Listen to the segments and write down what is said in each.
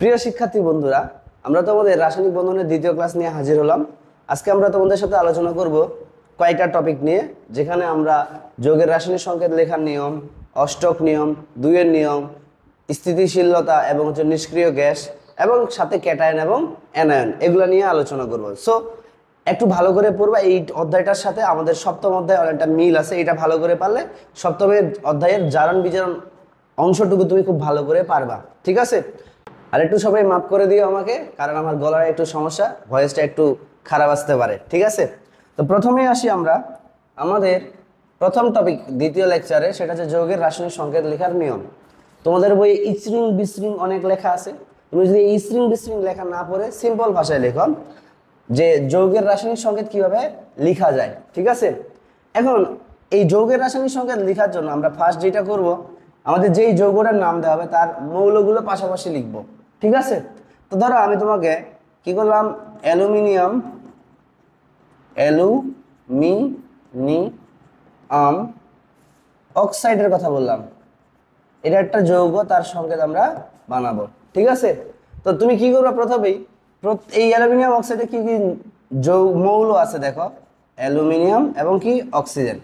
প্রিয় শিক্ষার্থী বন্ধুরা, আমরা তোমাদের রাসায়নিক বন্ধনের দ্বিতীয় ক্লাস নিয়ে হাজির হলাম। আজকে আমরা তোমাদের সাথে আলোচনা করব কয়েকটা টপিক নিয়ে, যেখানে আমরা যৌগের রাসায়নিক সংকেত লেখার নিয়ম, অষ্টক নিয়ম, দুইয়ের নিয়ম, স্থিতিশীলতা এবং নিষ্ক্রিয় গ্যাস এবং সাথে ক্যাটায়ন এবং অ্যানায়ন এগুলো নিয়ে আলোচনা করব। সো একটু ভালো করে পড়বা। এই অধ্যায়টার সাথে আমাদের সপ্তম অধ্যায় অনেকটা মিল আছে। এটা ভালো করে পারলে সপ্তমের অধ্যায়ের জারণ বিজারণ অংশটুকু তুমি খুব ভালো করে পারবা। ঠিক আছে? আর একটু সবাই মাফ করে দিও আমাকে, কারণ আমার গলার একটু সমস্যা, ভয়েসটা একটু খারাপ আসতে পারে। ঠিক আছে? তো প্রথমেই আসি আমরা আমাদের প্রথম টপিক দ্বিতীয় লেকচারে, সেটা হচ্ছে যৌগের রাসায়নিক সংকেত লেখার নিয়ম। তোমাদের বইয়ে ইস্রিং বিস্রিং অনেক লেখা আছে। তুমি যদি ইস্রিং বিস্রিং লেখা না পড়ে সিম্পল ভাষায় লেখো যে যৌগের রাসায়নিক সংকেত কিভাবে লেখা যায়। ঠিক আছে? এখন এই যৌগের রাসায়নিক সংকেত লেখার জন্য আমরা ফার্স্ট যেটা করব, আমাদের যেই যৌগটার নাম দেওয়া হবে তার মৌলগুলো পাশাপাশি লিখব। ঠিক আছে? তো ধরো আমি তোমাকে কি করলাম, অ্যালুমিনিয়াম অক্সাইডের কথা বললাম। এটা একটা যৌগ, তার সংকেত আমরা বানাবো। ঠিক আছে? তো তুমি কি করবে, প্রথমেই এই অ্যালুমিনিয়াম অক্সাইডে কি কি মৌল আছে দেখো, অ্যালুমিনিয়াম এবং কি অক্সিজেন,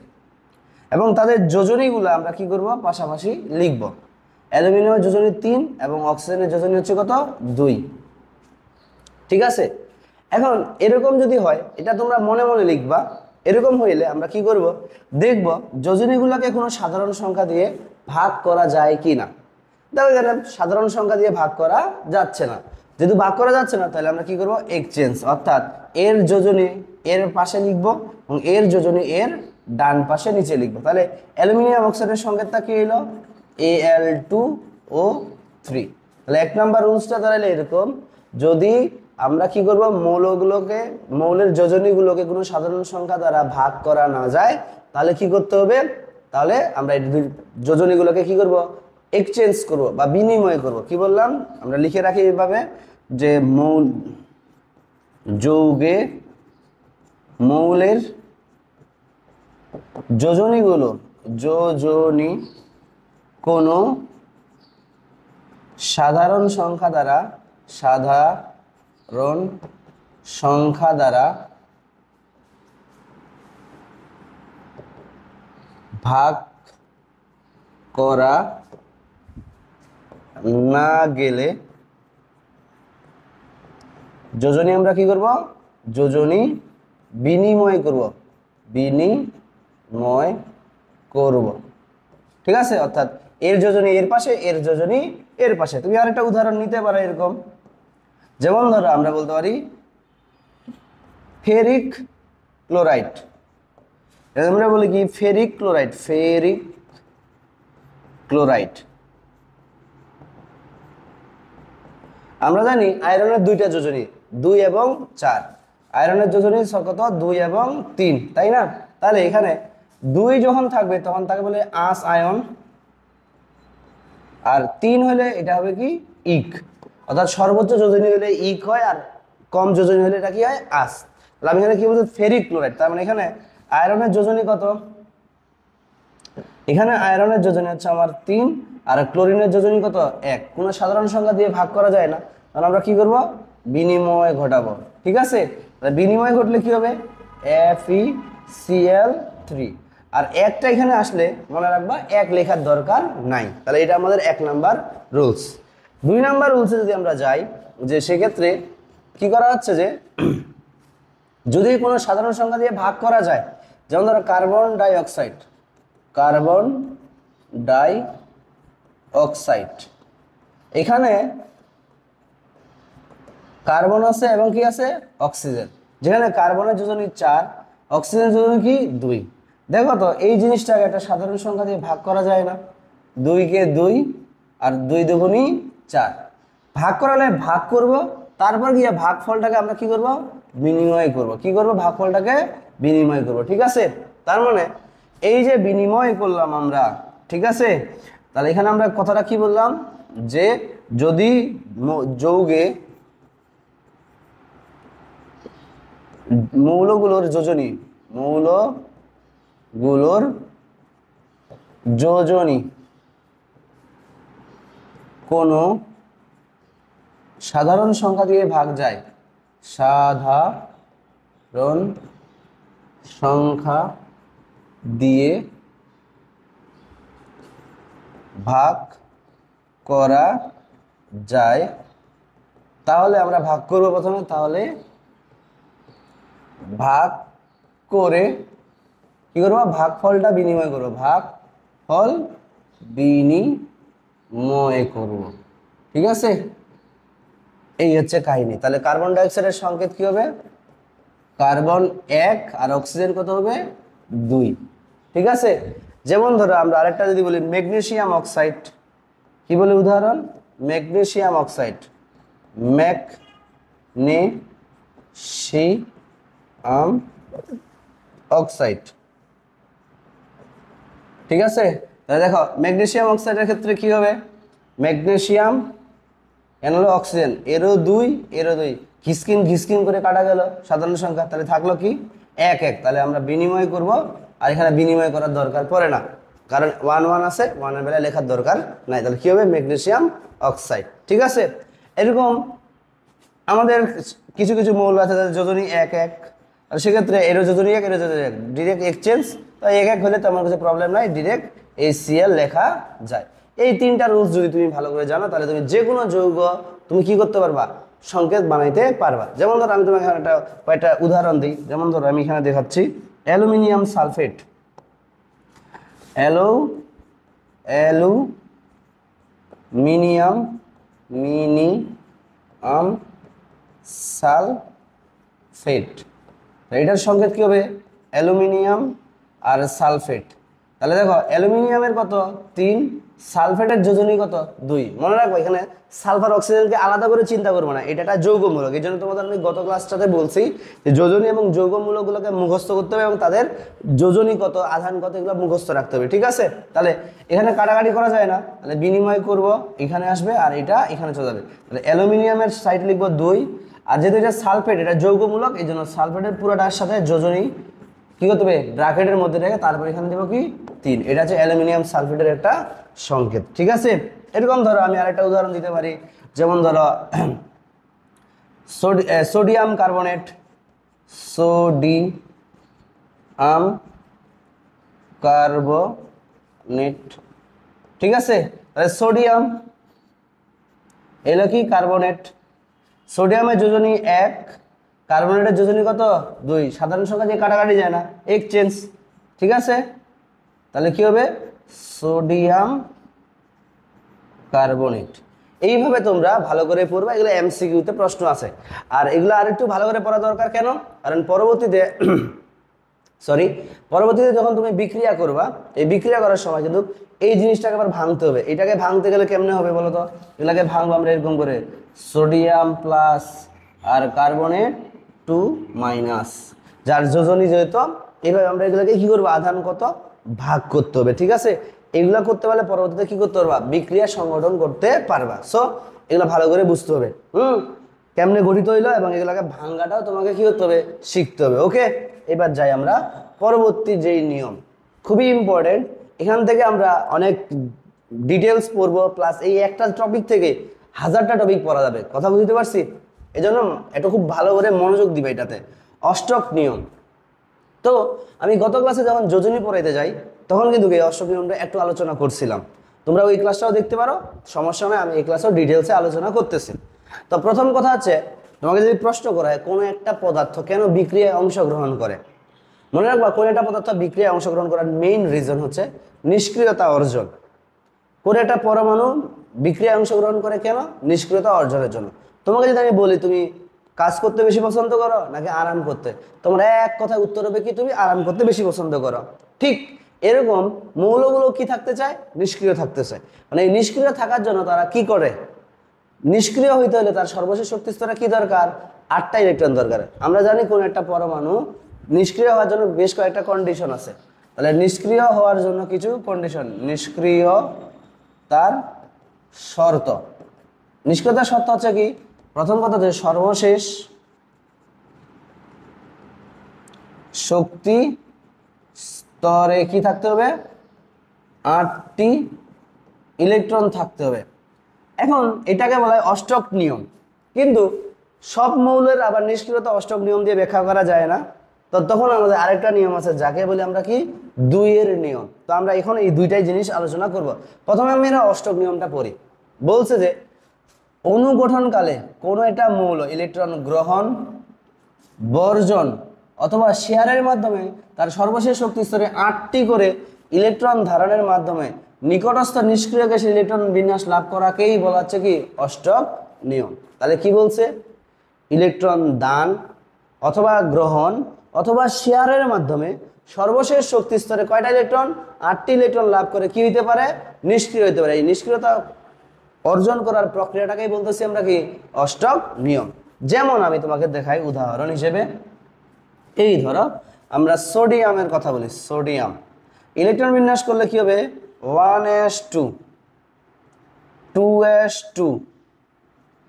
এবং তাদের যোজনীগুলো আমরা কি করব, পাশাপাশি লিখব। অ্যালুমিনিয়ামের যোজনী 3 এবং অক্সিজেনের যোজনী হচ্ছে কত, 2। ঠিক আছে? এখন এরকম যদি হয়, এটা তোমরা মনে মনে লিখবা। এরকম হইলে আমরা কি করব, দেখব যোজনীগুলোকে কোনো সাধারণ সংখ্যা দিয়ে ভাগ করা যায় কি না। দেখো এখানে সাধারণ সংখ্যা দিয়ে ভাগ করা যাচ্ছে না। যদি ভাগ করা যাচ্ছে না, তাহলে আমরা কি করব, এক্সচেঞ্জ, অর্থাৎ এর যোজনী এর পাশে লিখব এবং এর যোজনী এর ডান পাশে নিচে লিখব। তাহলে অ্যালুমিনিয়াম অক্সাইডের সংকেতটা কি হলো, Al2O3। তাহলে 1 নাম্বার রুলসটা দাঁড়ালে এরকম, যদি আমরা কি করব, মৌলের যোজনীগুলোকে কোনো সাধারণ সংখ্যা দ্বারা ভাগ করা না যায়, তাহলে কি করতে হবে, তাহলে আমরা এই যোজনীগুলোকে কি করব, এক্সচেঞ্জ করব বা বিনিময় করব। কি বললাম, আমরা লিখে রাখি এইভাবে যে মৌলের যোজনী কোনো সাধারণ সংখ্যা দ্বারা ভাগ করা না গেলে যোজনী আমরা কি করব, যোজনী বিনিময় করব। ঠিক আছে? অর্থাৎ এর যোজনী এর পাশে, এর যোজনী এর পাশে। তুমি আরেকটা উদাহরণ নিতে পারো এরকম, যেমন ধরো আমরা বলতে পারি ফেরিক ক্লোরাইড। আমরা বলি কি, ফেরিক ক্লোরাইড। আমরা জানি আয়রনের দুইটা যোজনী, 2 এবং 4। আয়রনের যোজনী কত, 2 এবং 3, তাই না? তাহলে এখানে 2 যখন থাকবে তখন তাকে বলে আস আয়ন, আর 3 হলে এটা হবে কি, ইক। অর্থাৎ সর্বোচ্চ যোজনী হলে ইক হয়, আর কম যোজনী হলে এটা কি হয়, আস। তাহলে আমি এখানে কি বলছি, ফেরিক ক্লোরাইড। তার মানে এখানে আয়রনের যোজনী কত, এখানে আয়রনের যোজনী হচ্ছে আমার 3, আর ক্লোরিনের যোজনী কত, 1। কোনো সাধারণ সংখ্যা দিয়ে ভাগ করা যায় না, তাহলে আমরা কি করব, বিনিময় ঘটাবো। ঠিক আছে? তাহলে বিনিময় ঘটলে কি হবে, FeCl3। আর একটা এখানে আসলে মনে রাখবা 1 লেখার দরকার নাই। তাহলে এটা আমাদের 1 নাম্বার রুলস। 2 নাম্বার রুলসে যদি আমরা যাই, যে সেক্ষেত্রে কি করা হচ্ছে, যে যদি কোনো সাধারণ সংখ্যা দিয়ে ভাগ করা যায়, যেমন ধরো কার্বন ডাই অক্সাইড, এখানে কার্বন আছে এবং কি আছে, অক্সিজেন। যেখানে কার্বনের যোজনী 4, অক্সিজেনের যোজনী কি, 2। দেখো তো এই জিনিসটাকে একটা সাধারণ সংখ্যা দিয়ে ভাগ করা যায় না। 2 কে 2, আর 2 দুগুণী 4। ভাগ করালে ভাগ করব, তারপর গিয়ে ভাগফলটাকে আমরা কি করব, বিনিময় করব। কি করব, ভাগফলটাকে বিনিময় করব। ঠিক আছে? তার মানে এই যে বিনিময় করলাম আমরা, ঠিক আছে? তাহলে এখানে আমরা কথাটা কি বললাম, যে যদি যৌগে মৌলগুলোর যোজনী কোনো সাধারণ সংখ্যা দিয়ে ভাগ যায়, সাধারণ সংখ্যা দিয়ে ভাগ করা যায়, তাহলে আমরা ভাগ করব প্রথমে, তাহলে ভাগ করে কি করবো, ভাগফলটা বিনিময় করবো, ভাগফল বিনিময় করব, ঠিক আছে। এই হচ্ছে কাহিনী। তাহলে কার্বন ডাইঅক্সাইডের সংকেত কি হবে, কার্বন 1 আর অক্সিজেন কত হবে 2, ঠিক আছে। যেমন ধরো আমরা আরেকটা যদি বলি ম্যাগনেসিয়াম অক্সাইড, কি বলে উদাহরণ, ম্যাগনেসিয়াম অক্সাইড, ম্যাগনেসিয়াম অক্সাইড, ঠিক আছে। তাহলে দেখো ম্যাগনেসিয়াম অক্সাইডের ক্ষেত্রে কি হবে, ম্যাগনেসিয়াম এন হলো অক্সিজেন, এরও 2 এরও 2, ঘিসকিন ঘিসকিন করে কাটা গেল সাধারণ সংখ্যা, তাহলে থাকলো কি 1 1, তাহলে আমরা বিনিময় করব, আর এখানে বিনিময় করার দরকার পড়ে না, কারণ 1 1 আছে, 1 এর বেলায় লেখার দরকার নাই। তাহলে কি হবে, ম্যাগনেসিয়াম অক্সাইড, ঠিক আছে। এরকম আমাদের কিছু কিছু মৌল আছে যাদের যোজনী 1 1, আর সেক্ষেত্রে এরও যোজনী 1 এরও যোজনী 1, ডিরেক্ট এক্সচেঞ্জ, তো 1 1 হলে তো আমার কাছে প্রবলেম নাই, ডিরেক্ট HCl লেখা যায়। এই 3টা রুলস যদি তুমি ভালো করে জানো, তাহলে তুমি যে কোনো যৌগ তুমি কি করতে পারবা, সংকেত বানাইতে পারবা। যেমন ধরো আমি তোমাকে একটা কয়েকটা উদাহরণ দিই, যেমন ধরো আমি এখানে দেখাচ্ছি অ্যালুমিনিয়াম সালফেট, মিনিয়াম সালফেট, এটার সংকেত কি হবে, অ্যালুমিনিয়াম আর সালফেট। তাহলে দেখো অ্যালুমিনিয়ামের কত 3, সালফেটের যোজনী কত 2। মনে রাখবো এখানে সালফার অক্সিজেনকে আলাদা করে চিন্তা করবো না, এটা একটা যৌগমূলক। এই জন্য তোমাদের আমি গত ক্লাসটাতে বলছি যে যোজনী এবং যৌগমূলকগুলোকে মুখস্থ করতে হবে এবং তাদের যোজনী কত আধান কত এগুলো মুখস্থ রাখতে হবে, ঠিক আছে। তাহলে এখানে কাটাকাটি করা যায় না, তাহলে বিনিময় করব, এখানে আসবে আর এটা এখানে চলে যাবে। তাহলে অ্যালুমিনিয়ামের সাইড লিখবো 2, আর যেহেতু এটা সালফেট এটা যৌগমূলক, এই জন্য সালফেটের পুরোটার সাথে যোজনী কি করতে হবে, ব্র্যাকেটের মধ্যে রেখে তারপর এখানে দেবো কি 3, এটা হচ্ছে অ্যালুমিনিয়াম সালফেটের একটা সংকেত, ঠিক আছে। এরকম ধরো আমি আরেকটা উদাহরণ দিতে পারি, যেমন ধরো সোডিয়াম কার্বনেট, সোডিয়াম কার্বনেট, ঠিক আছে। তাহলে সোডিয়াম এলো কি কার্বনেট, সোডিয়ামের যোজনী 1, কার্বনেটের যোজনী কত 2, সাধারণ সংখ্যা দিয়ে কাটাকাটি যায় না, এক্সচেঞ্জ, ঠিক আছে। তাহলে কি হবে, সোডিয়াম কার্বনেট। এইভাবে তোমরা ভালো করে পড়বা, এগুলো MCQতে প্রশ্ন আছে। আর এগুলো আরেকটু ভালো করে পড়া দরকার, কেন, কারণ পরবর্তীতে যখন তুমি বিক্রিয়া করবা, এই বিক্রিয়া করার সময় কিন্তু এই জিনিসটাকে আবার ভাঙতে হবে। এটাকে ভাঙতে গেলে কেমনে হবে বলো তো, এগুলাকে ভাঙবো আমরা এরকম করে, সোডিয়াম প্লাস আর কার্বনেট 2 মাইনাস, যার যোজনী যেহেতু, এইভাবে আমরা এগুলোকে কি করবো, আধান কত ভাগ করতে হবে, ঠিক আছে। এগুলা করতে পারলে পরবর্তীতে কি করতে পারবা, বিক্রিয়া সংগঠন করতে পারবা। সো এগুলো ভালো করে বুঝতে হবে, কেমনে গঠিত হইলো, এবং এগুলাকে ভাঙ্গাটাও তোমাকে কি করতে হবে, শিখতে হবে। ওকে, এবার যাই আমরা পরবর্তী যেই নিয়ম, খুবই ইম্পর্টেন্ট, এখান থেকে আমরা অনেক ডিটেলস পড়বো, প্লাস এই একটা টপিক থেকে 1000টা টপিক পড়া যাবে, কথা বুঝতে পারছি। এই জন্য এটা খুব ভালো করে মনোযোগ দিবে এটাতে। অষ্টক নিয়ম, তো আমি গত ক্লাসে যখন যোজনী পড়াইতে যাই তখন কিন্তু এই অষ্টক নিয়মটা একটু আলোচনা করছিলাম, তোমরা ওই ক্লাসটাও দেখতে পারো, সমস্যা নয়, আমি এই ক্লাসেও ডিটেলসে আলোচনা করতেছি। তো প্রথম কথা হচ্ছে, তোমাকে যদি প্রশ্ন করা হয় কোনো একটা পদার্থ কেন বিক্রিয়ায় অংশগ্রহণ করে, মনে রাখবা কোনো একটা পদার্থ বিক্রিয়ায় অংশগ্রহণ করার মেইন রিজন হচ্ছে নিষ্ক্রিয়তা অর্জন। কোনো একটা পরমাণু বিক্রিয়ায় অংশগ্রহণ করে কেন, নিষ্ক্রিয়তা অর্জনের জন্য। তোমাকে যদি আমি বলি তুমি কাজ করতে বেশি পছন্দ করো নাকি আরাম করতে, তোমরা এক কথায় উত্তর হবে কি তুমি আরাম করতে বেশি পছন্দ করো। ঠিক এরকম মৌলগুলো কি থাকতে চায়, নিষ্ক্রিয় থাকতে চায়। মানে এই নিষ্ক্রিয় থাকার জন্য তারা কি করে, নিষ্ক্রিয় হইতে হলে তার সর্বশেষ শক্তি স্তরে কি দরকার, 8টা ইলেকট্রন দরকার। আমরা জানি কোন একটা পরমাণু নিষ্ক্রিয় হওয়ার জন্য বেশ কয়েকটা কন্ডিশন আছে। তাহলে নিষ্ক্রিয় হওয়ার জন্য কিছু কন্ডিশন, নিষ্ক্রিয়তার শর্ত। নিষ্ক্রিয়তার শর্ত হচ্ছে কি, প্রথম কথা হচ্ছে সর্বশেষ শক্তি স্তরে কি থাকতে হবে, 8টি ইলেকট্রন থাকতে হবে। এখন এটাকে বলা হয় অষ্টক নিয়ম। কিন্তু সব মৌলের আবার নিষ্ক্রিয়তা অষ্টক নিয়ম দিয়ে ব্যাখ্যা করা যায় না। তো তখন আমাদের আরেকটা নিয়ম আছে যাকে বলি আমরা কি দুইয়ের নিয়ম। তো আমরা এখন এই দুইটাই জিনিস আলোচনা করব। প্রথমে আমরা অষ্টক নিয়মটা পড়ি। বলছে যে অনুগঠনকালে কোনো একটা মৌল ইলেকট্রন গ্রহণ, বর্জন অথবা শেয়ারের মাধ্যমে তার সর্বশেষ শক্তি স্তরে 8টি করে ইলেকট্রন ধারণের মাধ্যমে নিকটস্থ নিষ্ক্রিয় গ্যাসের ইলেকট্রন বিন্যাস লাভ করাকেই বলা হচ্ছে কি অষ্টক নিয়ম। তাহলে কি বলছে, ইলেকট্রন দান অথবা গ্রহণ অথবা শেয়ারের মাধ্যমে সর্বশেষ শক্তি স্তরে কয়টা ইলেকট্রন, 8টি ইলেকট্রন লাভ করে কি হইতে পারে, নিষ্ক্রিয় হইতে পারে। এই নিষ্ক্রিয়তা অর্জন করার প্রক্রিয়াটাকেই বলতেছি আমরা কি অষ্টক নিয়ম। যেমন আমি তোমাকে দেখাই উদাহরণ হিসেবে, এই ধরো আমরা সোডিয়ামের কথা বলি। সোডিয়াম ইলেকট্রন বিন্যাস করলে কি হবে, 1s2 2s2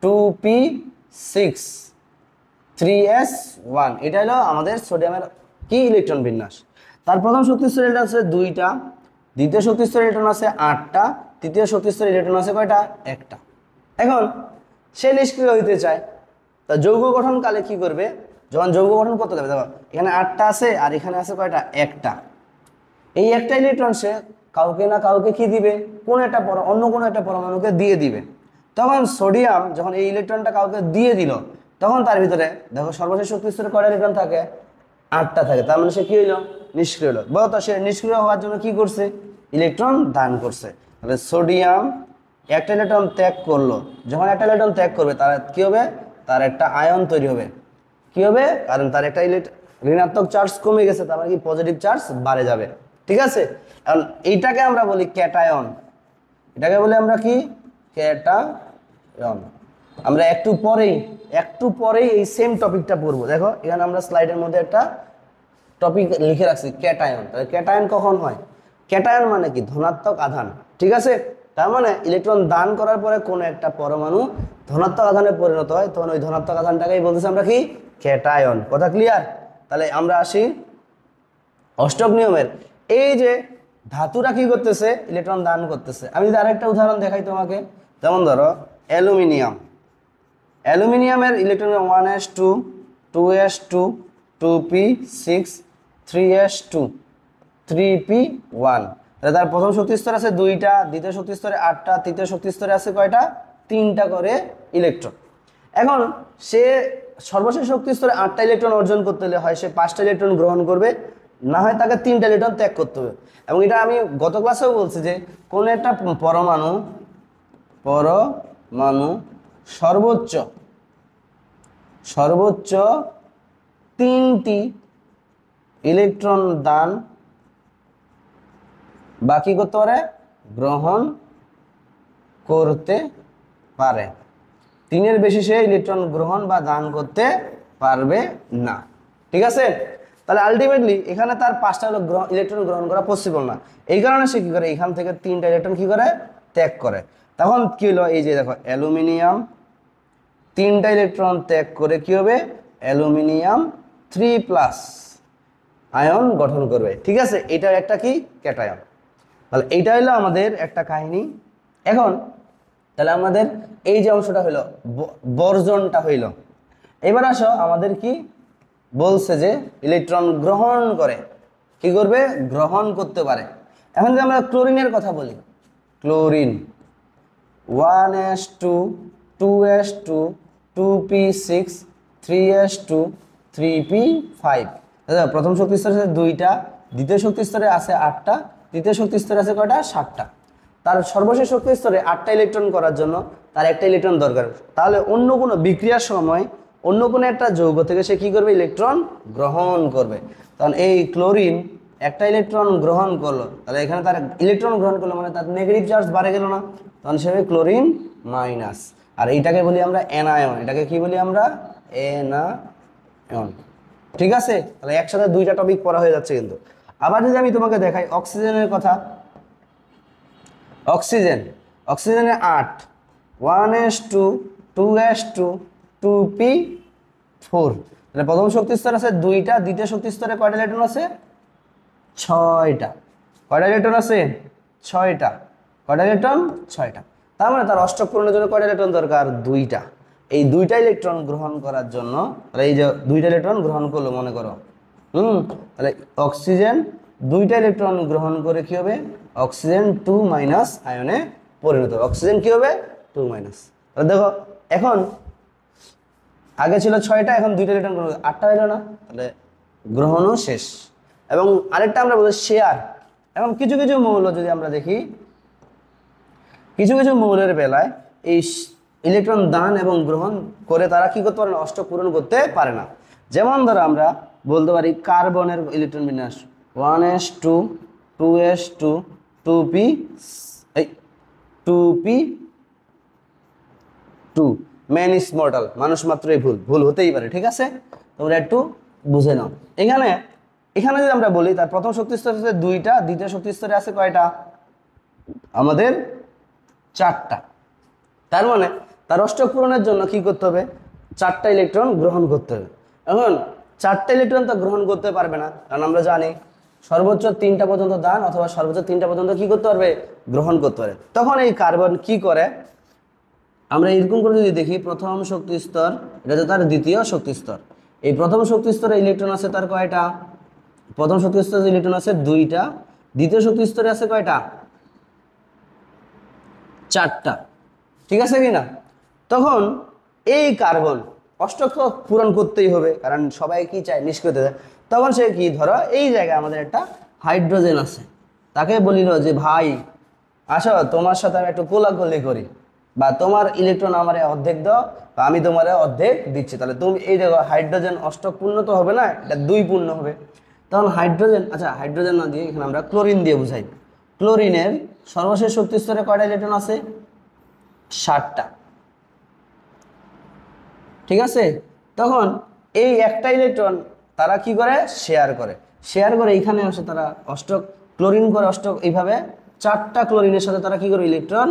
2p6 3s1। এটা হলো আমাদের সোডিয়ামের কি ইলেকট্রন বিন্যাস। তার প্রথম শক্তি স্তরের ইলেকট্রন আছে 2টা, দ্বিতীয় শক্তি স্তরের ইলেকট্রন আছে 8টা, তৃতীয় শক্তি স্তরের ইলেকট্রন আছে কয়টা, 1টা। এখন সে নিষ্ক্রিয় হইতে চায়, তা যৌগ গঠন কালে কি করবে, যখন যৌগ গঠন করতে যাবে, দেখো এখানে 8টা আছে আর এখানে আছে কয়টা, 1টা। এই একটা ইলেকট্রন সে কাউকে না কাউকে কি দিবে, কোন একটা অন্য কোনো একটা পরমাণুকে দিয়ে দিবে। তখন সোডিয়াম যখন এই ইলেকট্রনটা কাউকে দিয়ে দিল, তখন তার ভিতরে দেখো সর্বশেষ শক্তি স্তরে কয়টা ইলেকট্রন থাকে, 8টা থাকে। তার মানে সে কি হইলো, নিষ্ক্রিয় হলো। বলতো সে নিষ্ক্রিয় হওয়ার জন্য কি করছে, ইলেকট্রন দান করছে। তাহলে সোডিয়াম একটা ইলেকট্রন ত্যাগ করলো, যখন একটা ইলেকট্রন ত্যাগ করবে তার কি হবে, তার একটা আয়ন তৈরি হবে। কি হবে, কারণ তার একটা ঋণাত্মক চার্জ কমে গেছে, তার মানে কি পজিটিভ চার্জ বাড়ে যাবে। ঠিক আছে, কারণ এইটাকে আমরা বলি ক্যাটায়ন। এটাকে বলি আমরা কি, ক্যাটায়ন। আমরা একটু পরেই এই সেম টপিকটা পড়বো। দেখো এখানে আমরা স্লাইডের মধ্যে একটা টপিক লিখে রাখছি, ক্যাটায়ন। তাহলে ক্যাটায়ন কখন হয়, ক্যাটায়ন মানে কি ধনাত্মক আধান। ঠিক আছে, তার মানে ইলেকট্রন দান করার পরে কোনো একটা পরমাণু ধনাত্মক আধানে পরিণত হয়, তখন ওই ধনাত্মক আধানটাকেই বলতেছি আমরা কি ক্যাটায়ন। কথা ক্লিয়ার? তাহলে আমরা আসি অষ্টক নিয়মের। এই যে ধাতুরা কি করতেছে, ইলেকট্রন দান করতেছে। আমি যদি আরেকটা উদাহরণ দেখাই তোমাকে, যেমন ধরো অ্যালুমিনিয়ামের electron 1s2 2s2 2p6 3s2 3p1। তার প্রথম শক্তি স্তর আছে 2টা, দ্বিতীয় শক্তি স্তরে 8টা, তৃতীয় শক্তি স্তরে আছে কয়টা, 3টা করে ইলেকট্রন। এখন সে সর্বশেষ শক্তি স্তরে 8টা ইলেকট্রন অর্জন করতে হলে হয় সে 5টা ইলেকট্রন গ্রহণ করবে, না হয় তাকে 3টা ইলেকট্রন ত্যাগ করতে হবে। এবং এটা আমি গত ক্লাসেও বলছি যে কোন একটা পরমাণু সর্বোচ্চ 3টি ইলেকট্রন দান বাকি করতে পারে, গ্রহণ করতে পারে। 3-এর বেশি সে ইলেকট্রন গ্রহণ বা দান করতে পারবে না। ঠিক আছে, তাহলে আলটিমেটলি এখানে তার 5টা ইলেকট্রন গ্রহণ করা পসিবল না। এই কারণে সে কি করে, এখান থেকে 3টা ইলেকট্রন কি করে, ত্যাগ করে। তখন কি হলো, এই যে দেখো অ্যালুমিনিয়াম 3টা ইলেকট্রন ত্যাগ করে কি হবে, অ্যালুমিনিয়াম 3+ আয়ন গঠন করবে। ঠিক আছে, এটা একটা কি ক্যাটায়ন। তাহলে এইটা হলো আমাদের একটা কাহিনী। এখন তাহলে আমাদের এই যে অংশটা হইলো বর্জনটা হইল। এবার আসো আমাদের কি বলছে যে ইলেকট্রন গ্রহণ করে, কি করবে, গ্রহণ করতে পারে। এখন যদি আমরা ক্লোরিনের কথা বলি, chlorine 1s2 2s2 2p6 3s2 3p5। প্রথম শক্তি স্তরে আছে 2টা, দ্বিতীয় শক্তি স্তরে আছে 8টা, তৃতীয় শক্তি স্তরে আছে কয়টা, 7টা। তার সর্বশেষ শক্তি স্তরে 8টা ইলেকট্রন করার জন্য তার একটা ইলেকট্রন দরকার। তাহলে অন্য কোনো বিক্রিয়ার সময় অন্য কোনো একটা যৌগ থেকে সে কি করবে, ইলেকট্রন গ্রহণ করবে। তখন এই ক্লোরিন একটা ইলেকট্রন গ্রহণ করলো, তাহলে এখানে তার ইলেকট্রন গ্রহণ করলো মানে তার নেগেটিভ চার্জ বাড়ে গেল না, তখন সে ক্লোরিন মাইনাস। আর এইটাকে বলি আমরা অ্যানায়ন। এটাকে কি বলি আমরা, অ্যানায়ন। ঠিক আছে, তাহলে একসাথে 2টা টপিক পড়া হয়ে যাচ্ছে। কিন্তু আবার যদি আমি তোমাকে দেখাই অক্সিজেনের কথা, অক্সিজেনে 8 1s2 2s2 2p4। তাহলে প্রথম শক্তি স্তর আছে 2টা, দ্বিতীয় শক্তি স্তরে কয়টা ইলেকট্রন আছে, 6টা। কয়টা ইলেকট্রন আছে, 6টা। কয়টা ইলেকট্রন, 6টা। তার মানে তার অষ্টক পূরণের জন্য কয়টা ইলেকট্রন দরকার, 2টা। এই দুইটা ইলেকট্রন গ্রহণ করার জন্য, তাহলে এই যে দুইটা ইলেকট্রন গ্রহণ করলো মনে করো, তাহলে অক্সিজেন দুইটা ইলেকট্রন গ্রহণ করে কি হবে, অক্সিজেন 2- আয়নে পরিণত হবে। অক্সিজেন কি হবে 2-। তাহলে দেখো এখন আগে ছিল 6টা, এখন দুইটা ইলেকট্রন গ্রহণ 8টা হলো না, তাহলে গ্রহণও শেষ। এবং আরেকটা আমরা বলি শেয়ার। এখন কিছু কিছু মৌল যদি আমরা দেখি, কিছু কিছু মৌলের বেলায় এই ইলেকট্রন দান এবং গ্রহণ করে তারা কি করতে পারে না, অষ্টক পূরণ করতে পারে না। যেমন ধরো আমরা বলতে পারি কার্বনের ইলেকট্রন বিন্যাস 1s2 2s2 2p 2p2 man is mortal, মানুষ মাত্রই ভুল হতেই পারে, ঠিক আছে, তোমরা একটু বুঝে নাও। এখানে যদি আমরা বলি তার প্রথম শক্তি স্তর আছে 2টা, দ্বিতীয় শক্তি স্তরে আছে কয়টা, আমাদের 4টা। তার মানে তার অষ্টক পূরণের জন্য কি করতে হবে, 4টা ইলেকট্রন গ্রহণ করতে হবে। এখন 4টা ইলেকট্রন তো গ্রহণ করতে পারবে না, কারণ আমরা জানি সর্বোচ্চ 3টা পর্যন্ত দান অথবা সর্বোচ্চ 3টা পর্যন্ত কি করতে পারবে, গ্রহণ করতে পারে। তখন এই কার্বন কি করে, আমরা এরকম করে যদি দেখি, প্রথম শক্তি স্তর এটা হচ্ছে তার দ্বিতীয় শক্তি স্তর। এই প্রথম শক্তি স্তরে ইলেকট্রন আছে তার কয়টা, প্রথম শক্তি স্তরে ইলেকট্রন আছে 2টা, দ্বিতীয় শক্তি স্তরে আছে কয়টা, 4টা, ঠিক আছে কি না। তখন এই কার্বন অষ্টক পূরণ করতেই হবে, কারণ সবাই কি চায়, নিষ্ক্রিয় চায়। তখন সে কি, ধরো এই জায়গায় আমাদের একটা হাইড্রোজেন আছে, তাকে বলিল যে ভাই আসো তোমার সাথে আমি একটু কোলাকুলি করি, বা তোমার ইলেকট্রন আমার অর্ধেক দাও বা আমি তোমার অর্ধেক দিচ্ছি। তাহলে তুমি এই দেখো হাইড্রোজেন অষ্টক পূর্ণ তো হবে না, এটা 2 পূর্ণ হবে। তখন হাইড্রোজেন, আচ্ছা হাইড্রোজেন না দিয়ে এখানে আমরা ক্লোরিন দিয়ে বুঝাই। ক্লোরিনের সর্বশেষ শক্তি স্তরে কয়টা ইলেকট্রন আছে, 7টা, ঠিক আছে। তখন এই একটা ইলেকট্রন তারা কি করে, শেয়ার করে এইখানে আসে, তারা অষ্টক ক্লোরিন করে অষ্টক, এইভাবে 4টা ক্লোরিনের সাথে তারা কি করে, ইলেকট্রন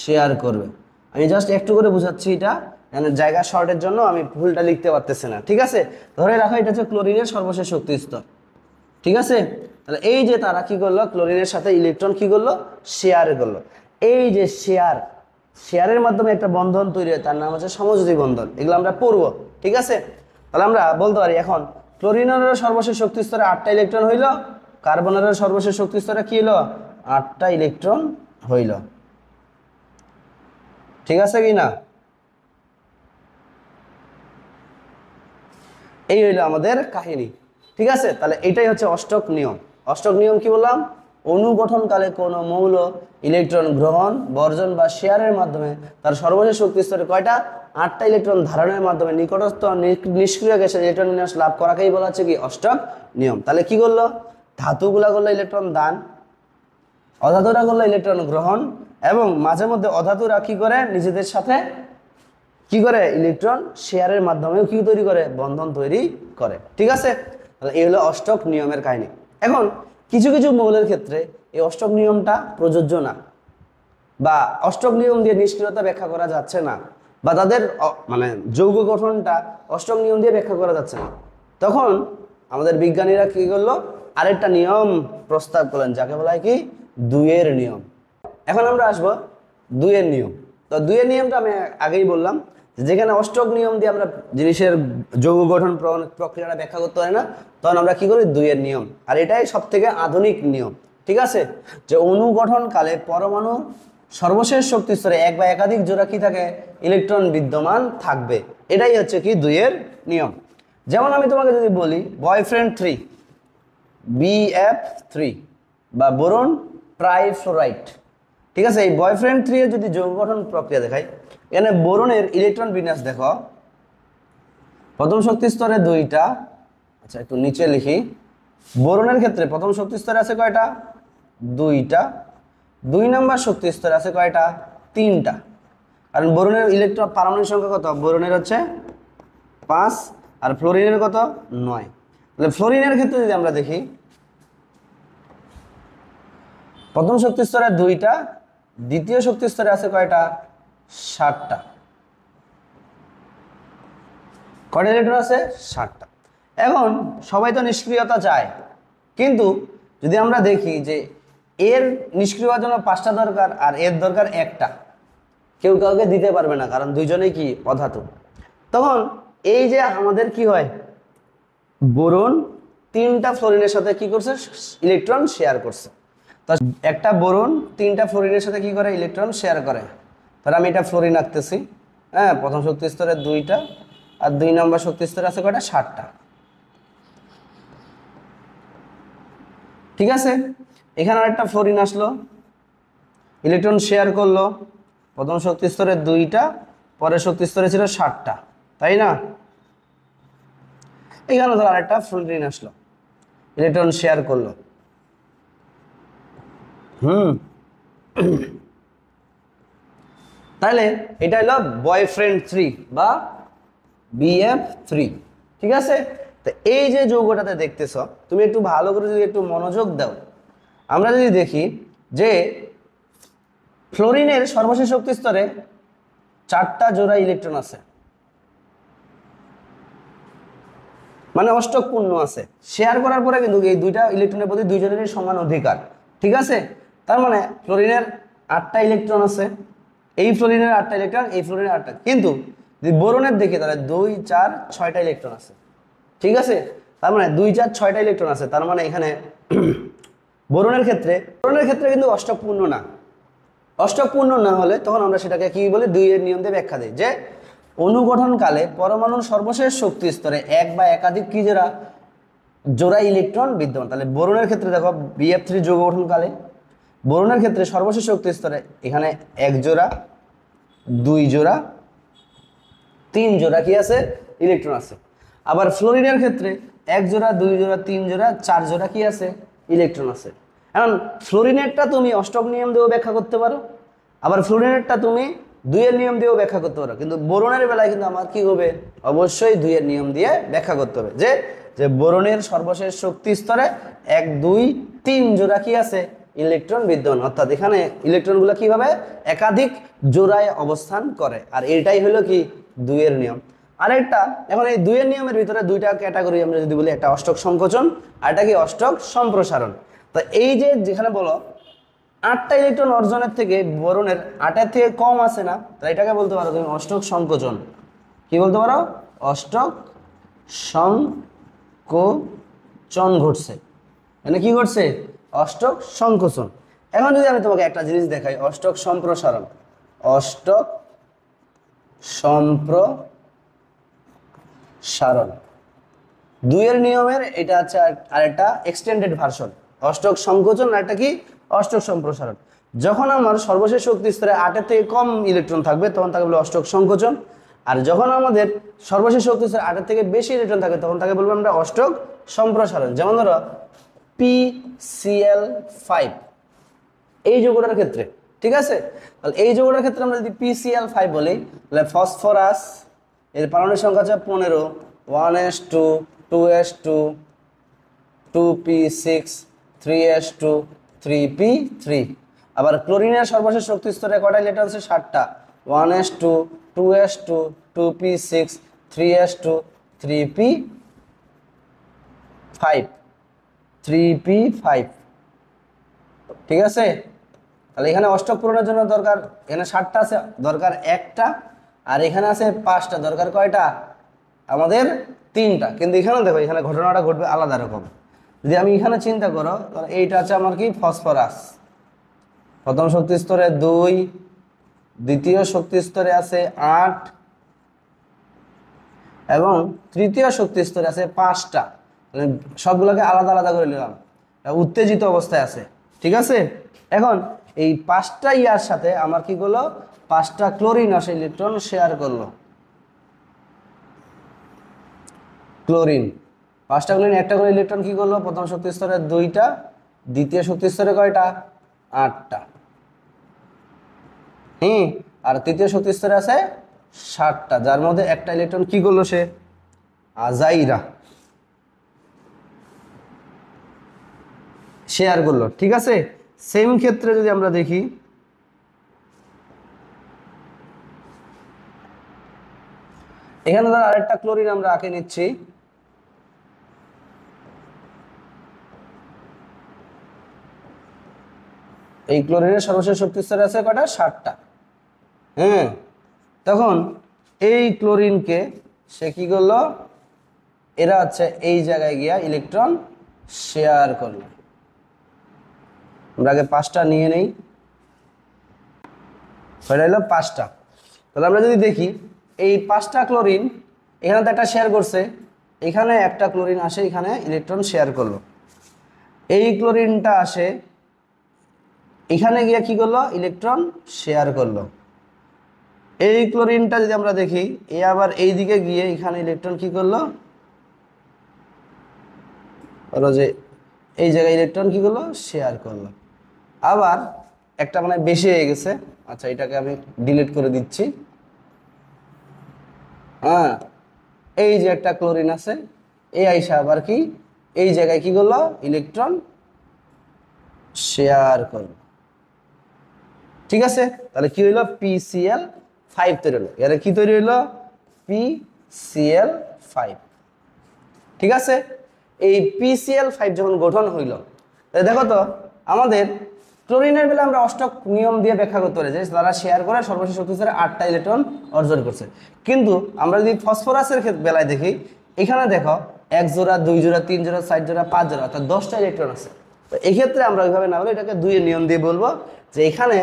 শেয়ার করবে। আমি জাস্ট একটু করে বুঝাচ্ছি, এটা জায়গা শর্টের জন্য আমি ভুলটা লিখতে পারতেছি না, ঠিক আছে। ধরে রাখো এটা হচ্ছে ক্লোরিনের সর্বশেষ শক্তি স্তর, ঠিক আছে। তাহলে এই যে তারা কি করলো, ক্লোরিনের সাথে ইলেকট্রন কি করলো, শেয়ার করলো। এই যে শেয়ারের মাধ্যমে একটা বন্ধন তৈরি হয়, তার নাম হচ্ছে সমযোজী বন্ধন। এগুলো আমরা পড়বো, ঠিক আছে। তাহলে আমরা বলতে পারি এখন ক্লোরিনের সর্বশেষ শক্তি স্তরে 8টা ইলেকট্রন হইল, কার্বনের সর্বশেষ শক্তি স্তরে কি হলো, 8টা ইলেকট্রন হইল, ঠিক আছে কি না। এই হইলো আমাদের কাহিনী, ঠিক আছে। তাহলে এটাই হচ্ছে অষ্টক নিয়ম। অষ্টক নিয়ম কি বললাম, অনুগঠনকালে কোনো মৌল ইলেকট্রন গ্রহণ, বর্জন বা শেয়ারের মাধ্যমে তার সর্বশেষ শক্তি স্তরে কয়টা, 8টা ইলেকট্রন ধারণের মাধ্যমে নিকটস্থ নিষ্ক্রিয় গ্যাসের ইলেকট্রন বিন্যাস লাভ করাকেই বলা হচ্ছে কি, অষ্টক নিয়ম। তাহলে কি করলো, ধাতুগুলা করলো ইলেকট্রন দান, অধাতুরা করলো ইলেকট্রন গ্রহণ, এবং মাঝে মধ্যে অধাতুরা কি করে, নিজেদের সাথে কি করে, ইলেকট্রন শেয়ারের মাধ্যমেও কি তৈরি করে, বন্ধন তৈরি করে, ঠিক আছে। তাহলে এই হলো অষ্টক নিয়মের কাহিনী। এখন কিছু কিছু মৌলের ক্ষেত্রে এই অষ্টক নিয়মটা প্রযোজ্য না, বা অষ্টক নিয়ম দিয়ে নিষ্ক্রিয়তা ব্যাখ্যা করা যাচ্ছে না, বা তাদের মানে যৌগ গঠনটা অষ্টক নিয়ম দিয়ে ব্যাখ্যা করা যাচ্ছে না। তখন আমাদের বিজ্ঞানীরা কি করলো, আরেকটা নিয়ম প্রস্তাব করলেন, যাকে বলা হয় কি, 2-এর নিয়ম। এখন আমরা আসবো 2-এর নিয়ম। তো 2-এর নিয়মটা আমি আগেই বললাম, যেখানে অষ্টক নিয়ম দিয়ে আমরা জিনিসের যৌগ গঠন প্রক্রিয়াটা ব্যাখ্যা করতে পারি না, তখন আমরা কি করি, 2-এর নিয়ম। আর এটাই সব থেকে আধুনিক নিয়ম, ঠিক আছে। যে অনুগঠনকালে পরমাণু সর্বশেষ শক্তি স্তরে এক বা একাধিক জোড়া কি থাকে, ইলেকট্রন বিদ্যমান থাকবে। এটাই হচ্ছে কি 2-এর নিয়ম। যেমন আমি তোমাকে যদি বলি বয়ফ্রেন্ড 3 BF3 বা বোরন ট্রাইফ্লোরাইড, ঠিক আছে। এই বয়ফ্রেন্ড 3 এর যদি যৌগ গঠন প্রক্রিয়া দেখাই, এখানে বোরনের ইলেকট্রন বিন্যাস দেখো, প্রথম শক্তি স্তরে 2টা, আচ্ছা একটু নিচে লিখি, বোরনের ক্ষেত্রে প্রথম শক্তি স্তরে আছে কয়টা, 2টা, 2 নম্বর শক্তি স্তরে আছে কয়টা, 3টা। কারণ বোরনের ইলেকট্রন পারমাণবিক সংখ্যা কত, বোরনের হচ্ছে 5 আর ফ্লোরিনের কত, 9। তাহলে ফ্লোরিনের ক্ষেত্রে যদি আমরা দেখি, প্রথম শক্তি স্তরে 2টা, দ্বিতীয় শক্তি স্তরে আছে কয়টা, 7টা। কয়টা ইলেকট্রন আছে, 7টা। এখন সবাই তো নিষ্ক্রিয়তা চায়, কিন্তু যদি আমরা দেখি যে এর নিষ্ক্রিয় হওয়ার জন্য 5টা দরকার আর এর দরকার 1টা, কেউ কাউকে দিতে পারবে না, কারণ দুইজনেই কি অধাতু। তখন এই যে আমাদের কি হয়, বোরন 3টা ফ্লোরিনের সাথে কি করছে, ইলেকট্রন শেয়ার করছে। তো একটা বোরন 3টা ফ্লোরিনের সাথে কি করে, ইলেকট্রন শেয়ার করে। তাহলে আমি এটা ফ্লোরিন আঁকতেছি, হ্যাঁ, প্রথম শক্তি স্তরে 2টা, আর 2 নম্বর শক্তি স্তরে আছে কয়টা, 7টা। ঠিক আছে, এখানে আরেকটা ফ্লোরিন আসলো, ইলেকট্রন শেয়ার করলো, প্রথম শক্তি স্তরে 2টা, পরের শক্তি স্তরে ছিল 7টা, তাই না? এখানে ধর আরেকটা ফ্লোরিন আসলো, ইলেকট্রন শেয়ার করলো। তাহলে এটা হলো বয়ফ্রেন্ড 3 বা BF3। ঠিক আছে, তো এই যে যৌগটাতে দেখতেছ, তুমি একটু ভালো করে যদি একটু মনোযোগ দাও, আমরা যদি দেখি যে ফ্লোরিনের সর্বশেষ শক্তি স্তরে 4টা জোড়া ইলেকট্রন আছে, মানে অষ্টক পূর্ণ আছে। শেয়ার করার পরে কিন্তু এই 2টা ইলেকট্রনের প্রতি দুইজনেরই সমান অধিকার। ঠিক আছে, তার মানে ফ্লোরিনের 8টা ইলেকট্রন আছে, এই ফ্লোরিনের 8টা ইলেকট্রন, এই ফ্লোরিনের 8টা। কিন্তু যদি বোরনের দেখি তাহলে 2, 4, 6টা ইলেকট্রন আছে। ঠিক আছে, তার মানে 2, 4, 6টা ইলেকট্রন আছে। তার মানে এখানে বোরনের ক্ষেত্রে কিন্তু অষ্টক পূর্ণ না। অষ্টক পূর্ণ না হলে তখন আমরা সেটাকে কি বলি, 2 এর নিয়ম দিয়ে ব্যাখ্যা দিই, যে অনুগঠনকালে পরমাণুর সর্বশেষ শক্তি স্তরে এক বা একাধিক কি জোড়া ইলেকট্রন বিদ্যমান। তাহলে বোরনের ক্ষেত্রে দেখো BF3 যৌগ গঠনকালে বোরনের ক্ষেত্রে সর্বশেষ শক্তি স্তরে এখানে 1 জোড়া, 2 জোড়া, 3 জোড়া কি আছে, ইলেকট্রন আছে। আবার ফ্লোরিনের ক্ষেত্রে 1 জোড়া, 2 জোড়া, 3 জোড়া, 4 জোড়া কি আছে, ইলেকট্রন আছে। এখন ফ্লোরিনেরটা তুমি অষ্টক নিয়ম দিয়েও ব্যাখ্যা করতে পারো, আবার ফ্লোরিনেরটা তুমি 2 এর নিয়ম দিয়েও ব্যাখ্যা করতে পারো। কিন্তু বোরনের বেলায় কিন্তু আমার কি হবে, অবশ্যই 2 এর নিয়ম দিয়ে ব্যাখ্যা করতে হবে, যে যে বোরনের সর্বশেষ শক্তি স্তরে 1, 2, 3 জোড়া কি আছে, ইলেকট্রন বিদ্যমান। অর্থাৎ এখানে ইলেকট্রনগুলো কিভাবে একাধিক জোড়ায় অবস্থান করে, আর এটাই হলো কি 2 এর নিয়ম। আরেকটা, এখন এই 2 এর নিয়মের ভিতরে 2টা ক্যাটাগরি আমরা যদি বলি, একটা অষ্টক সংকোচন আর একটা কি অষ্টক সম্প্রসারণ। তো এই যে যেখানে বলো 8টা ইলেকট্রন অর্জনের থেকে বোরনের 8-এর থেকে কম আছে না, তাই এটাকে বলতে পারো তুমি অষ্টক সংকোচন। কি বলতে পারো, অষ্টক সংকোচন ঘটছে। মানে কি ঘটছে, অষ্টক সংকোচন। এখন যদি আমি তোমাকে একটা জিনিস দেখাই, অষ্টক সম্প্রসারণ, অষ্টক সম্প্রসারণ 2 এর নিয়মের এটা হচ্ছে আরেকটা এক্সটেন্ডেড ভার্সন। অষ্টক সংকোচন আর একটা কি, অষ্টক সম্প্রসারণ। যখন আমার সর্বশেষ শক্তি স্তরে 8-এর থেকে কম ইলেকট্রন থাকবে তখন তাকে বলবো অষ্টক সংকোচন, আর যখন আমাদের সর্বশেষ শক্তি স্তরে 8-এর থেকে বেশি ইলেকট্রন থাকে তখন তাকে বলবো আমরা অষ্টক সম্প্রসারণ। যেমন ধরো PCl5 এই যৌগটার ক্ষেত্রে, ঠিক আছে, তাহলে এই যৌগটার ক্ষেত্রে আমরা যদি PCl5 বলি, তাহলে ফসফরাস এর পারমাণবিক সংখ্যা হচ্ছে 15, 1s2, 2s2, 2p6, 3s2, 3p3। আবার ক্লোরিনের সর্বশেষ শক্তি স্তরে কয়টা ইলেকট্রন আছে, 7টা, 1s2, 2s2, 2p6, 3s2, 3p5, 3p5। ঠিক আছে, তাহলে এখানে অষ্টক পূরণের জন্য দরকার, এখানে 7টা আছে, দরকার 1টা, আর এখানে আছে 5টা, দরকার কয়টা, আমাদের 3টা। কিন্তু এখানে দেখো, এখানে ঘটনাটা ঘটবে আলাদা রকম। যদি আমি এখানে চিন্তা করো, তাহলে এইটা আছে আমার কি, ফসফরাস, প্রথম শক্তি স্তরে 2, দ্বিতীয় শক্তি স্তরে আছে 8, এবং তৃতীয় শক্তি স্তরে আছে 5টা। সবগুলোকে আলাদা আলাদা করে নিলাম, উত্তেজিত অবস্থায় আছে। ঠিক আছে, এখন এই 5টা ইয়ার সাথে আমার কি করলো, 5টা ক্লোরিন আসে ইলেকট্রন শেয়ার করলো। ক্লোরিন 5টা ক্লোরিন একটা করে ইলেকট্রন কি করলো, প্রথম শক্তি স্তরে 2টা, দ্বিতীয় শক্তি স্তরে কয়টা, 8টা, আর তৃতীয় শক্তি স্তরে আছে 7টা, যার মধ্যে একটা ইলেকট্রন কি করলো, সে আজাইরা শেয়ার করলো। ঠিক আছে, সেম ক্ষেত্রে যদি আমরা দেখি, এখানে ধর আরেকটা ক্লোরিন আমরা আঁকে নিচ্ছি, এই ক্লোরিনের সর্বশেষ শক্তি স্তরে আছে কয়টা, 7টা। হ্যাঁ, তখন এই ক্লোরিনকে সে কি করলো, এরা হচ্ছে এই জায়গায় গিয়া ইলেকট্রন শেয়ার করলো। আমরা আগে 5টা নিয়ে নেই, সেটা হলো 5টা। তাহলে আমরা যদি দেখি এই 5টা ক্লোরিন এখানে তো একটা শেয়ার করছে, এখানে একটা ক্লোরিন আসে এখানে ইলেকট্রন শেয়ার করলো, এই ক্লোরিনটা আসে এখানে গিয়ে কি করলো, ইলেকট্রন শেয়ার করলো। এই ক্লোরিনটা যদি আমরা দেখি, এ আবার এই দিকে গিয়ে এখানে ইলেকট্রন কি করলো, বলো যে এই জায়গায় ইলেকট্রন কি করলো, শেয়ার করলো। আবার একটা মানে বেশি হয়ে গেছে, আচ্ছা এটাকে আমি ডিলিট করে দিচ্ছি। হ্যাঁ, এই যে একটা ক্লোরিন আছে, এই আইসা আবার কি এই জায়গায় কি করলো, ইলেকট্রন শেয়ার করলো। ঠিক আছে, তাহলে কি হইলো, PCl5 তৈরি হলো। এর কি তৈরি হইলো, PCl5। ঠিক আছে, এই PCl5 যখন গঠন হইল, তাহলে দেখো তো আমাদের ক্লোরিনের বেলা আমরা অষ্টক নিয়ম দিয়ে ব্যাখ্যা করতে পারি যে তারা শেয়ার করে সর্বশেষ শক্তি স্তরে 8টা ইলেকট্রন অর্জন করছে। কিন্তু আমরা যদি ফসফরাসের বেলায় দেখি, এখানে দেখো 1 জোড়া 2 জোড়া 3 জোড়া 4 জোড়া 5 জোড়া, অর্থাৎ 10টা ইলেকট্রন আছে। তো এক্ষেত্রে আমরা ওইভাবে না বলে এটাকে 2 এর নিয়ম দিয়ে বলবো যে এখানে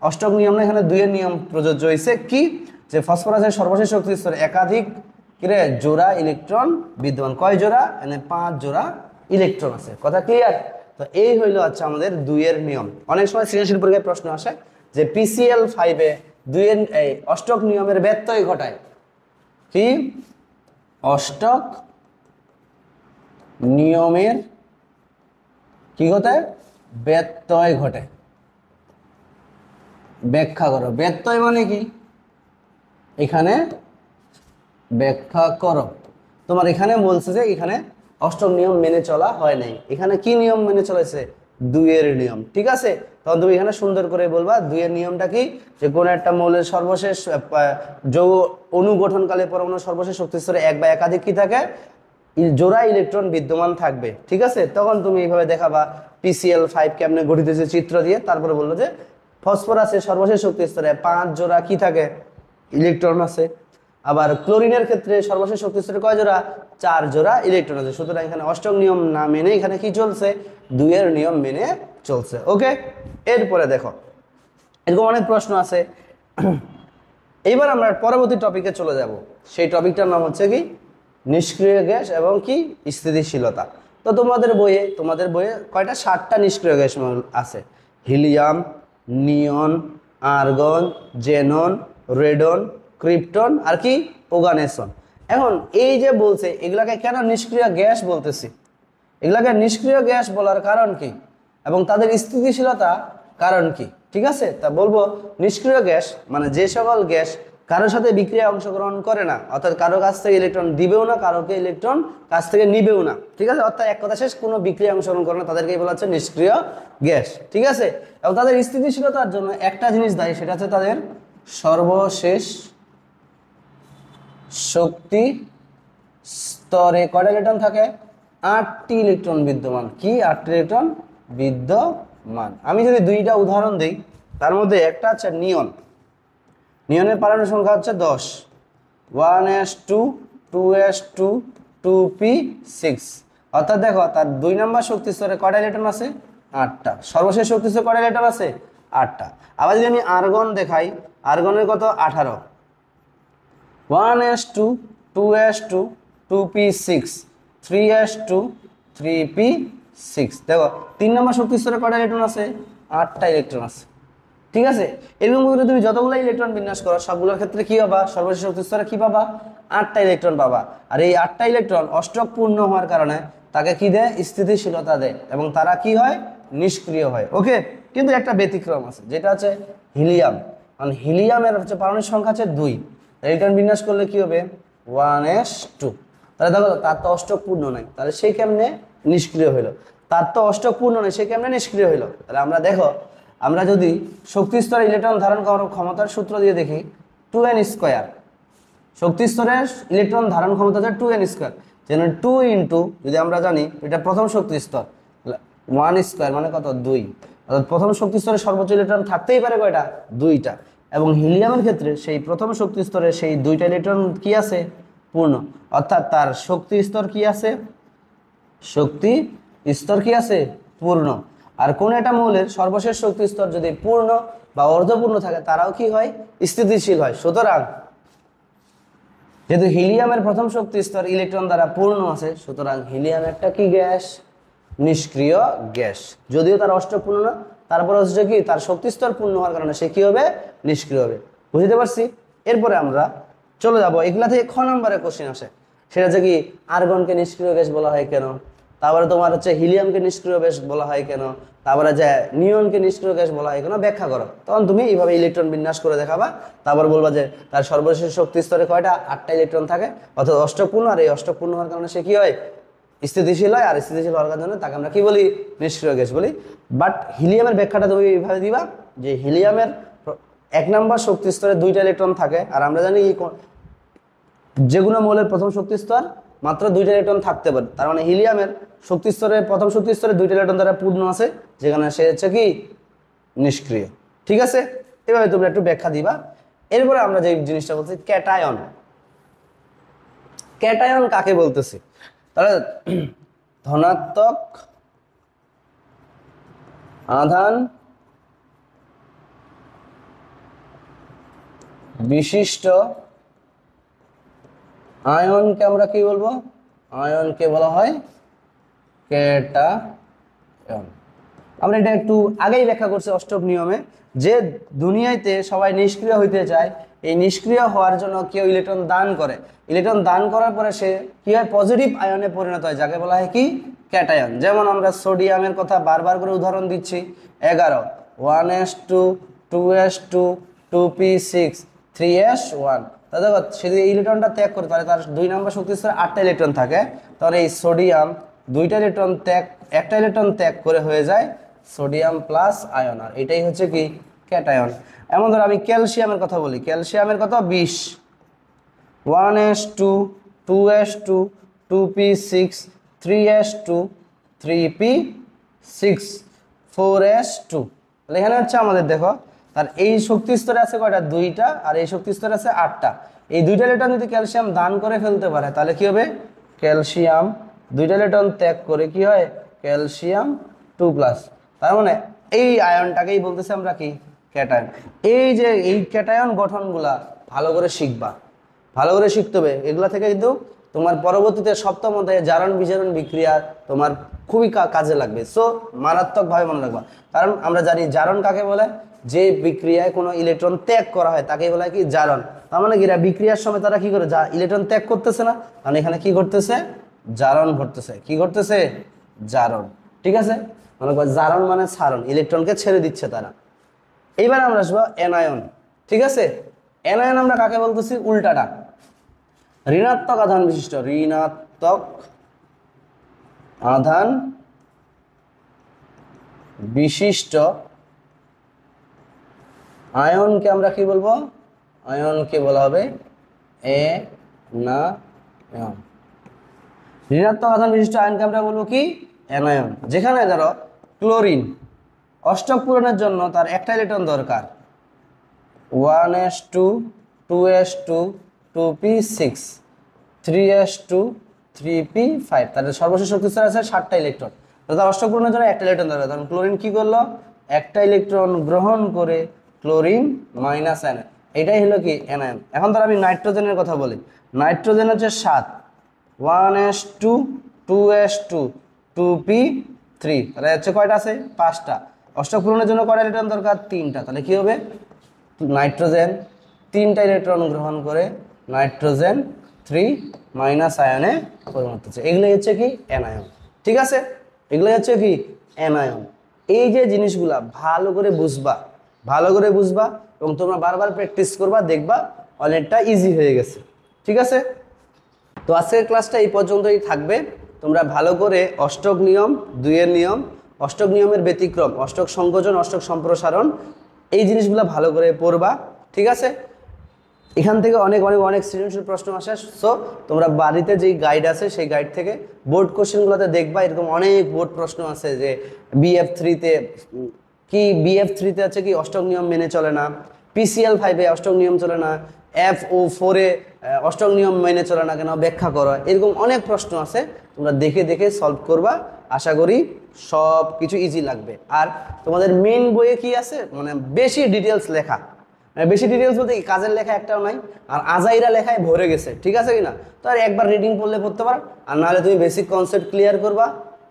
অষ্টক নিয়ম না, এখানে 2 এর নিয়ম প্রযোজ্য হয়েছে। কি, যে ফসফরাসের সর্বশেষ শক্তি স্তরে একাধিক কিরে জোড়া ইলেকট্রন বিদ্যমান। কয় জোড়া, মানে 5 জোড়া ইলেকট্রন আছে। কথা ক্লিয়ার? তো এই হইলো আচ্ছা আমাদের 2 এর নিয়ম। অনেক সময় সৃজনশীল পরীক্ষায় প্রশ্ন আসে যে PCl5 এ 2 এর এই অষ্টক নিয়মের ব্যত্যয় ঘটায়। কি, অষ্টক নিয়মের কি ঘটায়, ব্যত্যয় ঘটে। ব্যাখ্যা করো। ব্যত্যয় মানে কি, এখানে ব্যাখ্যা করো। তোমার এখানে বলছে যে এখানে অষ্টম নিয়ম মেনে চলা হয় নাই, এখানে কি নিয়ম মেনে চলেছে, 2 এর নিয়ম। ঠিক আছে, তখন তুমি এখানে সুন্দর করে বলবা 2 এর নিয়মটা কি, যে কোনো একটা মৌলের সর্বশেষ যৌগ অনুগঠনকালে পরমাণু সর্বশেষ শক্তি স্তরে 1 বা একাধিক কি থাকে, জোড়া ইলেকট্রন বিদ্যমান থাকবে। ঠিক আছে, তখন তুমি এইভাবে দেখাবা PCl5 কেমনে গঠিত হয়েছে চিত্র দিয়ে। তারপরে বললো যে ফসফরাসের সর্বশেষ শক্তি স্তরে 5 জোড়া কি থাকে, ইলেকট্রন আছে। আবার ক্লোরিনের ক্ষেত্রে সর্বশেষ শক্তি স্তরে কয় জোড়া, 4 জোড়া ইলেকট্রন আছে। সুতরাং এখানে অষ্টম নিয়ম না মেনে এখানে কি চলছে, 2 এর নিয়ম মেনে চলছে। ওকে, এরপরে দেখো এরকম অনেক প্রশ্ন আছে। এইবার আমরা পরবর্তী টপিকে চলে যাব। সেই টপিকটার নাম হচ্ছে কি, নিষ্ক্রিয় গ্যাস এবং কি স্থিতিশীলতা। তো তোমাদের বইয়ে কয়টা, 7টা নিষ্ক্রিয় গ্যাস আছে। হিলিয়াম, নিয়ন, আর্গন, জেনন, রেডন, ক্রিপ্টন আর কি ওগানেসন। এখন এই যে বলছে এগুলাকে কেন নিষ্ক্রিয় গ্যাস বলতেছি, এগুলাকে নিষ্ক্রিয় গ্যাস বলার কারণ কি এবং তাদের স্থিতিশীলতা কারণ কি। ঠিক আছে, তা বলবো নিষ্ক্রিয় গ্যাস মানে যে সকল গ্যাস কারোর সাথে বিক্রিয়ায় অংশগ্রহণ করে না, অর্থাৎ কারো কাছ থেকে ইলেকট্রন দিবেও না, কারোকে ইলেকট্রন কাছ থেকে নিবেও না। ঠিক আছে, অর্থাৎ এক কথা শেষ, কোনো বিক্রিয়ায় অংশগ্রহণ করে না, তাদেরকেই বলা হচ্ছে নিষ্ক্রিয় গ্যাস। ঠিক আছে, এবং তাদের স্থিতিশীলতার জন্য একটা জিনিস দায়ী, সেটা হচ্ছে তাদের সর্বশেষ শক্তি স্তরে কয়টা ইলেকট্রন থাকে, 8টি ইলেকট্রন বিদ্যমান। কি, 8টি ইলেকট্রন বিদ্যমান। আমি যদি 2টা উদাহরণ দিই, তার মধ্যে একটা হচ্ছে নিয়ন। নিয়নের পারমাণবিক সংখ্যা হচ্ছে 10, 1s2 2s2 2p6। অর্থাৎ দেখো তার 2 নম্বর শক্তি স্তরে কয়টা ইলেকট্রন আছে, 8টা। সর্বশেষ শক্তি স্তরে কয়টা ইলেকট্রন আছে, 8টা। আবার যদি আমি আর্গন দেখাই, আর্গনের কত, 18, 1s2 2s2 2p6 3s2 3p6। দেখো 3 নম্বর শক্তি স্তরে কয়টা ইলেকট্রন আছে, 8টা ইলেকট্রন আছে। ঠিক আছে, এরকম করে তুমি যতগুলো ইলেকট্রন বিন্যাস করো সবগুলোর ক্ষেত্রে কি পাবা, সর্বশেষ শক্তি স্তরে কি পাবা, 8টা ইলেকট্রন পাবা। আর এই 8টা ইলেকট্রন অষ্টক পূর্ণ হওয়ার কারণে তাকে কি দেয়, স্থিতিশীলতা দেয় এবং তারা কি হয়, নিষ্ক্রিয় হয়। ওকে, কিন্তু একটা ব্যতিক্রম আছে, যেটা হচ্ছে হিলিয়াম। কারণ হিলিয়ামের হচ্ছে পারমাণবিক সংখ্যা হচ্ছে 2, ইলেকট্রন বিন্যাস করলে কি হবে, 1s2। তাহলে দেখো তার তো অষ্টক পূর্ণ নাই, তাহলে সে কেমনে নিষ্ক্রিয় হইলো, তার তো অষ্টক পূর্ণ নেই, সে কেমনে নিষ্ক্রিয় হইলো। তাহলে আমরা দেখো, আমরা যদি শক্তি স্তরে ইলেকট্রন ধারণ করার ক্ষমতার সূত্র দিয়ে দেখি, 2n²। শক্তি স্তরের ইলেকট্রন ধারণ ক্ষমতা হচ্ছে 2n², যেন 2 ইন্টু, যদি আমরা জানি এটা প্রথম শক্তি স্তর, 1² মানে কত, 2। অর্থাৎ প্রথম শক্তি স্তরে সর্বোচ্চ ইলেকট্রন থাকতেই পারে কয়টা, 2টা। এবং হিলিয়ামের ক্ষেত্রে সেই প্রথম শক্তি স্তরে সেই দুইটা ইলেকট্রন কি আছে পূর্ণ, অর্থাৎ তার শক্তি স্তর কি আছে, শক্তি স্তর কি আছে পূর্ণ। আর কোন একটা মৌলের সর্বশেষ শক্তি স্তর যদি পূর্ণ বা অর্ধপূর্ণ থাকে তারাও কি হয় স্থিতিশীল হয়। সুতরাং যেহেতু হিলিয়ামের প্রথম শক্তি স্তর ইলেকট্রন দ্বারা পূর্ণ আছে, সুতরাং হিলিয়াম একটা কি গ্যাস, নিষ্ক্রিয় গ্যাস। যদিও তার অষ্টক পূর্ণ না, তারপর হচ্ছে কি তার শক্তি স্তর পূর্ণ হওয়ার কারণে সে কি হবে নিষ্ক্রিয় হবে। বুঝতে পারছি? এরপরে আমরা চলে যাব, এগুলা থেকে খ নম্বরের কোশ্চেন আসে, সেটা হচ্ছে কি আর্গনকে নিষ্ক্রিয় গ্যাস বলা হয় কেন, তারপরে তোমার হচ্ছে হিলিয়ামকে নিষ্ক্রিয় গ্যাস বলা হয় কেন, তারপরে যে নিয়নকে নিষ্ক্রিয় গ্যাস বলা হয় কেন ব্যাখ্যা করো। তখন তুমি এইভাবে ইলেকট্রন বিন্যাস করে দেখাবা, তারপর বলবা যে তার সর্বশেষ শক্তি স্তরে কয়টা, 8টা ইলেকট্রন থাকে, অর্থাৎ অষ্টকপূর্ণ। আর এই অষ্টকপূর্ণ হওয়ার কারণে সে কি হয় স্থিতিশীল হয়, আর স্থিতিশীল হওয়ার জন্য তাকে আমরা কি বলি নিষ্ক্রিয় গ্যাস বলি। বাট হিলিয়ামের ব্যাখ্যাটা তুমি এইভাবে দিবা যে হিলিয়ামের 1 নম্বর শক্তি স্তরে 2টা ইলেকট্রন থাকে, আর আমরা জানি যেগুলো মৌলের প্রথম শক্তি স্তর মাত্র 2টা ইলেকট্রন থাকতে পারে, তার মানে হিলিয়ামের শক্তি স্তরে প্রথম শক্তি স্তরে 2টা ইলেকট্রন দ্বারা পূর্ণ আছে, যেখানে সে হচ্ছে কি নিষ্ক্রিয়। ঠিক আছে, এভাবে তোমরা একটু ব্যাখ্যা দিবা। এরপরে আমরা যে জিনিসটা বলছি ক্যাটায়ন। ক্যাটায়ন কাকে বলতেছি? তাহলে ধনাত্মক আধান বিশিষ্ট আয়নকে আমরা কি বলবো? আয়নকে বলা হয় ক্যাটায়ন। আমরা এটা একটু আগেই ব্যাখ্যা করছি অষ্টক নিয়মে, যে দুনিয়াতে সবাই নিষ্ক্রিয় হইতে চায়, এই নিষ্ক্রিয় হওয়ার জন্য কেউ ইলেকট্রন দান করে, ইলেকট্রন দান করার পরে সে কি হয় পজিটিভ আয়নে পরিণত হয়, যাকে বলা হয় কি ক্যাটায়ন। যেমন আমরা সোডিয়ামের কথা বারবার করে উদাহরণ দিচ্ছি, 11 1s2 2s2 2p6 3s1। তা দেখো সে যদি ইলেকট্রনটা ত্যাগ করে তাহলে তার 2 নম্বর শক্তি স্তরে 8টা ইলেকট্রন থাকে, তাহলে এই সোডিয়াম 2টা ইলেকট্রন ত্যাগ, একটা ইলেকট্রন ত্যাগ করে হয়ে যায় সোডিয়াম প্লাস আয়ন, আর এটাই হচ্ছে কি ক্যাটায়ন। এমন ধর আমি ক্যালসিয়ামের কথা বলি, ক্যালসিয়ামের কত 20 1s2 2s2 2p6 3s2 3p6 4s2। তাহলে এখানে হচ্ছে আমাদের দেখো তার এই শক্তি স্তরে আছে কয়টা 2টা, আর এই শক্তি স্তরে আছে 8টা। এই 2টা ইলেকট্রন যদি ক্যালসিয়াম দান করে ফেলতে পারে তাহলে কি হবে ক্যালসিয়াম 2টা ইলেকট্রন ত্যাগ করে কি হয় ক্যালসিয়াম 2+। তার মানে এই আয়নটাকেই বলতেছি আমরা কি ক্যাটায়ন। এই যে এই ক্যাটায়ন গঠনগুলা ভালো করে শিখবা, ভালো করে শিখতে হবে। এগুলা থেকে কিন্তু তোমার পরবর্তীতে সপ্তম অধ্যায়ে জারণ বিজারণ বিক্রিয়া তোমার খুবই কাজে লাগবে। সো মারাত্মকভাবে মনে রাখবা, কারণ আমরা জানি জারণ কাকে বলে, যে বিক্রিয়ায় কোনো ইলেকট্রন ত্যাগ করা হয় তাকে বলা হয় কি জারণ। তার মানে কি বিক্রিয়ার সময় তারা কি করে ইলেকট্রন ত্যাগ করতেছে না, কারণ এখানে কি ঘটতেছে জারণ ঘটতেছে। কি ঘটতেছে জারণ। ঠিক আছে, মনে করো জারণ মানে ছাড়ন, ইলেকট্রনকে ছেড়ে দিচ্ছে তারা। এইবার আমরা আসবো অ্যানায়ন। ঠিক আছে, অ্যানায়ন আমরা কাকে বলতেছি উল্টাটা, ঋণাত্মক আধান বিশিষ্ট, ঋণাত্মক আধান বিশিষ্ট আয়নকে আমরা কি বলবো, আয়নকে বলা হবে অ্যানায়ন। ঋণাত্মক আধান বিশিষ্ট আয়নকে আমরা বলবো কি অ্যানায়ন। যেখানে ধরো ক্লোরিন অষ্টক পূরণের জন্য তার একটা ইলেকট্রন দরকার, 1s2 2s2 2p6 3s2 3p5, তাদের সর্বশেষ শক্তি স্তর আছে 7টা ইলেকট্রন, তার অষ্টক পূরণের জন্য একটা ইলেকট্রন দরকার। তখন ক্লোরিন কি করলো একটা ইলেকট্রন গ্রহণ করে ক্লোরিন মাইনাস আয়ন, এটাই হলো কি অ্যানায়ন। এখন ধর আমি নাইট্রোজেনের কথা বলি, নাইট্রোজেন হচ্ছে 7 1s2 2s2 2p3, তাহলে হচ্ছে কয়টা আছে 5টা। অষ্টক পূরণের জন্য কয়টা ইলেকট্রন দরকার 3টা, তাহলে কি হবে নাইট্রোজেন 3টা ইলেকট্রন গ্রহণ করে নাইট্রোজেন 3 মাইনাস আয়নে পরিণত হচ্ছে। এগুলোই হচ্ছে কি অ্যানায়ন। ঠিক আছে, এগুলোই হচ্ছে কি অ্যানায়ন। এই যে জিনিসগুলা ভালো করে বুঝবা, ভালো করে বুঝবা এবং তোমরা বারবার প্র্যাকটিস করবা, দেখবা অনেকটা ইজি হয়ে গেছে। ঠিক আছে, তো আজকের ক্লাসটা এই পর্যন্তই থাকবে। তোমরা ভালো করে অষ্টক নিয়ম, 2-এর নিয়ম, অষ্টক নিয়মের ব্যতিক্রম, অষ্টক সংযোজন, অষ্টক সম্প্রসারণ, এই জিনিসগুলো ভালো করে পড়বা। ঠিক আছে, এখান থেকে অনেক অনেক অনেক সৃজনশীল প্রশ্ন আসে। সো তোমরা বাড়িতে যেই গাইড আছে সেই গাইড থেকে বোর্ড কোশ্চেনগুলোতে দেখবা, এরকম অনেক বোর্ড প্রশ্ন আছে যে BF3-তে কি, BF3-তে আছে কি অষ্টক নিয়ম মেনে চলে না, পিসিএল 5-এ অষ্টক নিয়ম চলে না, FO4-এ অষ্টক নিয়ম মেনে চলে না কেন ব্যাখ্যা করো, এরকম অনেক প্রশ্ন আছে, তোমরা দেখে দেখে সলভ করবা। আশা করি সব কিছু ইজি লাগবে। আর তোমাদের মেইন বইয়ে কি আছে, মানে বেশি ডিটেলস লেখা, বেশি ডিটেলস বলতে কি কাজের লেখা একটাও নাই, আর আজাইরা লেখায় ভরে গেছে, ঠিক আছে কিনা? তো আর একবার রিডিং পড়লে পড়তে পারো, আর নাহলে তুমি বেসিক কনসেপ্ট ক্লিয়ার করবা,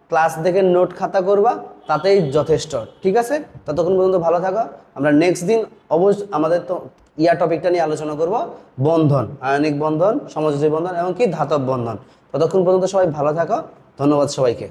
ক্লাস দেখে নোট খাতা করবা, তাতেই যথেষ্ট, ঠিক আছে? ততক্ষণ পর্যন্ত ভালো থাকো। আমরা নেক্সট দিন আমাদের তো টপিকটা নিয়ে আলোচনা করব, বন্ধন, আয়নিক বন্ধন, সমযোজী বন্ধন এবং কি ধাতব বন্ধন। ততক্ষণ পর্যন্ত সবাই ভালো থাকো, ধন্যবাদ সবাইকে।